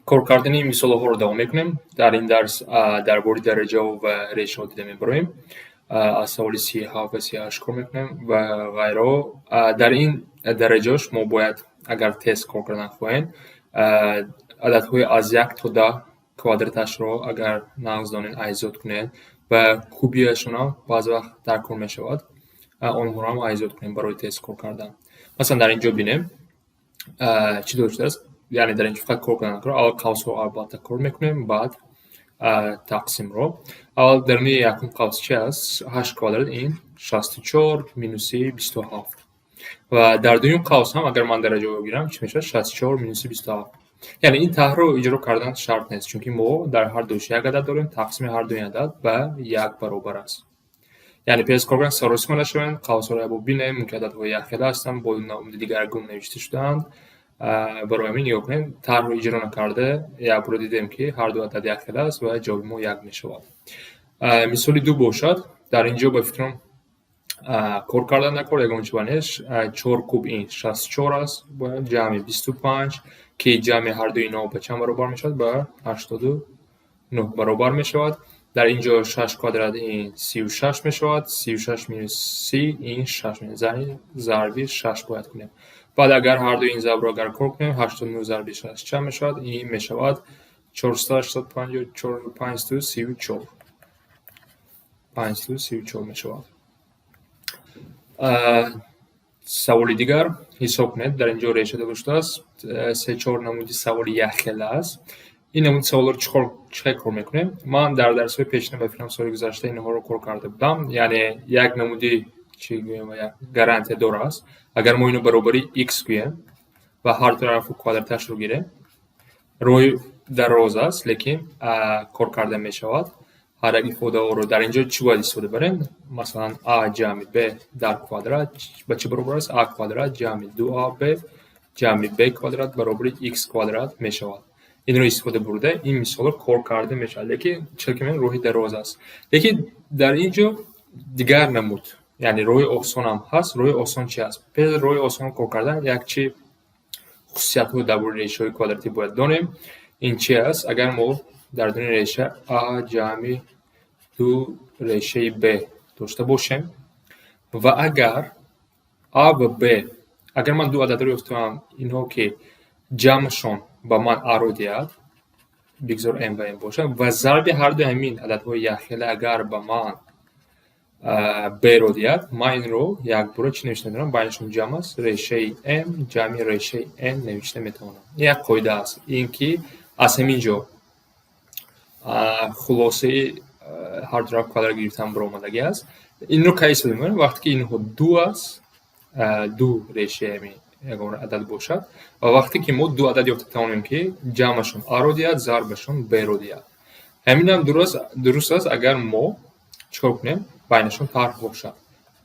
کار کردن مثال‌ها رو دوام میکنیم. در این درس درباره درجه و ریشه دیده میبریم. از سوال 37 و 38 کار میکنیم و غیره. در این درجهش ما باید اگر تست کار کردن خواهیم عددهای از 1 تا 10 کوادراتش رو اگر نقض دانین ایجاد کنید و کوبیشون هم بعض وقت در کار میشود آنها رو هم ایجاد کنیم برای تست کار کردن. مثلا در اینجا بینیم چی درست است. یعنی در اینجا فقط کار کردن کار اول قوس رو البته کار میکنیم بعد تقسیم رو اول در نیمه یکم قوس چی است 8 کوادرات این 64 مینوس 27 و در دوم قوس هم اگر من درجه بگیرم چی میشه 64 مینوس 27. یعنی این طرح رو اجرا کردن شرط نیست چون ما در هر دوش یک عدد داریم تقسیم هر دو عدد به یک برابر است. یعنی پیش کار کردن سرویس کنه شوین قوس رو ابو بینیم که عددهای یک عدد هستن با نام دیگرگون نوشته شدند. برای همین نگاه کنیم طرح رو اجرا نکرده یک رو دیدیم که هر دو عدد یک عدد است و جواب ما یک میشود. مثال دو باشد در اینجا با فکرم کار کردن نکرد یگان چوانش 4 کوب این 64 است با جمع 25 که جمع هر دو اینا به چند برابر میشود به 89 برابر میشود. در اینجا 6 کوادرات این 36 میشود 36 مینوس 30 این 6 میشود ضرب 6 باید کنیم. بعد اگر هر دو این ضرب را اگر کار کنیم 89 ضرب 6 چند میشود این میشود 485 و 534 534 میشود. سوال دیگر حساب کنید. در اینجا ریشه داشته است 3-4 نمودی سوال یک خیلی است. این نمود سوال رو چه کار میکنیم؟ من در درس‌های پیشین و فیلم سال گذشته اینها رو کار کرده بودم. یعنی یک نمودی چی گویم یک گارانتی دور است. اگر ما اینو برابری x گویم و هر طرف کوادراتش رو گیریم روی در روز است لیکن کار کرده میشود. هر یک ifade رو در اینجا چی باید استفاده بریم؟ مثلا a جمع b در کوادرات به چه برابر است؟ a کوادرات جمع 2ab جمع b کوادرات برابر x کوادرات میشود. این رو استفاده برده این مثال رو کار کرده میشه لیکن چون روی در روز است. لیکن در اینجا دیگر نمود یعنی روی آسان هم هست. روی آسان چی است؟ پس روی آسان کار کردن یک چی خصوصیت ها درباره ریشه های کوادراتی باید دانیم. این چی است؟ اگر ما در دنیای ریشه a جمع 2 ریشه b داشته باشیم و اگر a و b اگر من دو عدد رو یافتم اینها که جمعشون با من a رو دهد بگذار m و m باشه و ضرب هر دو همین عددهای یخیله اگر با من b رو دهد من این رو یک بار چی نوشته میتونم بینشون جمع است ریشه m جمع ریشه n نوشته میتونم. یک قاعده است این که از همینجا خلاصه هر طرف کوادرات گرفتن برآمدگی است. این رو کی استفاده می‌کنیم؟ وقتی که اینها دو است دو ریشه یگان عدد باشد و وقتی که ما دو عدد یافته توانیم که جمعشون a رو دهد ضربشون b رو دهد. همین هم درست است اگر ما چیکار کنیم بینشون فرق باشد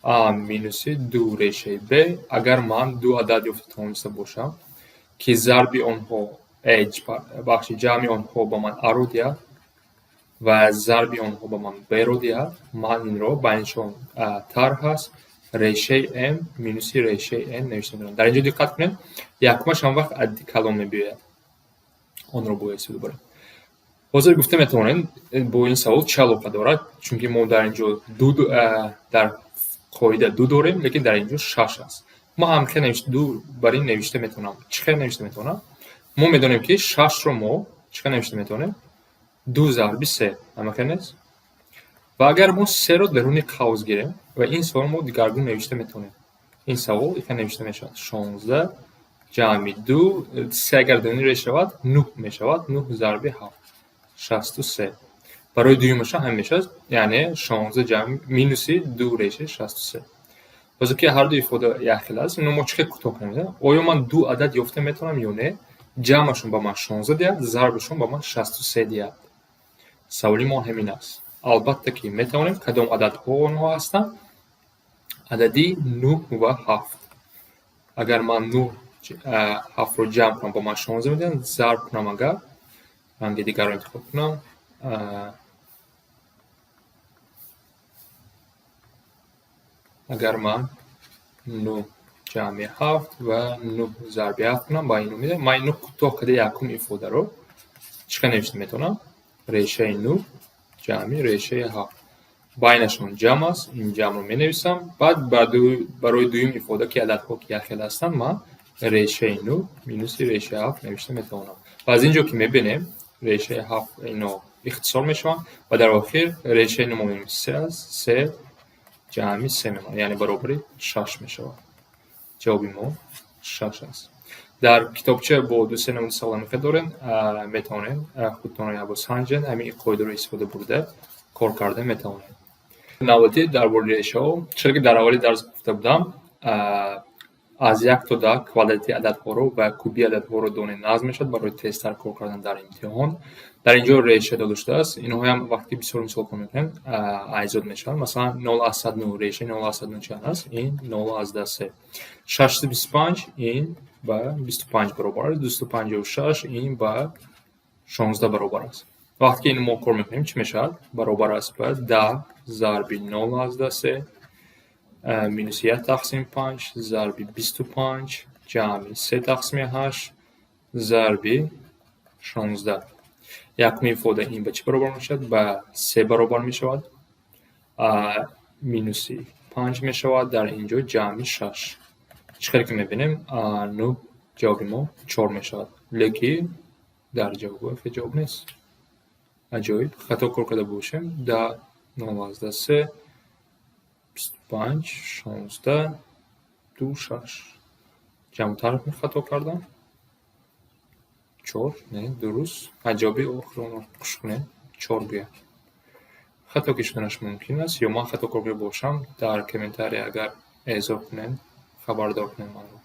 a مینوس 2 ریشه b اگر من دو عدد یافته توانسته باشم که ضرب آنها بخش جمع آنها با من a رو دهد و ضرب آنها با من b رو دهد من این رو بینشون طرح هست ریشه m مینوس ریشه n نوشته می‌کنم. در اینجا دقت کنید یکمش هم وقت عددی کلام می‌بیاید آن رو باید استفاده بریم. حاضر گفته میتونین با این سوال چه علاقه دارد چون که ما در اینجا در قاعده دو داریم لیکن در اینجا 6 است. ما هم که نوشته دو برای نوشته میتونم چه نوشته میتونم ما میدونیم که 6 رو ما چه نوشته میتونیم 2 ضرب 3 ممکن است و اگر ما 3 رو درون قوس گیریم و این سوال ما دیگرگون نوشته میتونیم این سوال که نوشته میشود 16 جمع 2 3 اگر درون ریشه شود 9 میشود 9 ضرب 7 63 برای دومش هم میشه یعنی 16 جمع مینوس 2 ریشه 63. واسه که هر دو ifade یک خیلی است اینو ما چه کوتاه کنیم آیا من دو عدد یافته میتونم یا نه جمعشون با من 16 دهد ضربشون با من 63 دهد. سوالی ما همین است. البته که میتونیم کدام عددها اونها هستن عددی 9 و 7 اگر من 9 7 رو جمع کنم با من 16 میدن ضرب کنم اگر رنگ دیگر رو انتخاب کنم اگر من 9 جمع 7 و 9 ضرب 7 کنم با اینو میده من اینو کوتاه کرده یکم ifade رو چیکار نوشته میتونم؟ ریشه 9 جمعی ریشه 7 بینشون جمع است. این جمع رو می نویسم. بعد برای دویم ifade که عددها که یخیل هستن من ریشه 9 مینوس ریشه 7 نوشته میتونم. و از اینجا که میبینیم ریشه 7 اینو اختصار میشوند و در آخر ریشه 9 مینوس 3 است. 3 جمعی 3 میمونه، یعنی برابر 6 میشود. جوابی ما 6 است. در کتابچه با دو سه نمونه سوال که دارین میتونین خودتون رو یابو سنجین، همین قاعده رو استفاده برده کار کرده میتونین. نوبتی درباره ریشه ها، چرا که در اولی درس گفته بودم از 1 تا 10 کوالیتی عددها رو و کوبی عددها رو دانین نظم میشد برای تستر کار کردن در امتحان. در اینجا ریشه داشته است. اینها هم وقتی بسیار مثال کنیم ایجاد میشن. مثلا 0 از 109 ریشه 0 از 109 چند است؟ این 0 از 10 625 این با 25 برابر است. 256 این با 16 برابر است. وقتی اینو ما کار میکنیم چی میشه؟ برابر است با 10 ضرب 0 از 10 مینوس 1 تقسیم 5 ضرب 25 جمع 3 تقسیم 8 ضرب 16. یکمی ifade این به چی برابر میشود؟ به 3 برابر میشود. مینوس 5 میشود. در اینجا جمع 6. چیکار که میبینیم 9 جواب ما 4 میشود، لیکن در جواب جواب نیست. عجایب خطا کار کرده باشیم. 10 0 از 10 25 16 2 6 جمع طرف می خطا کردم 4 نه درست. عجابی آخرون قشقنه 4 بیا خطا کشیدنش ممکن است یا من خطا کرده باشم در کامنتاری اگر اضافه کنین خبردار کنین من رو.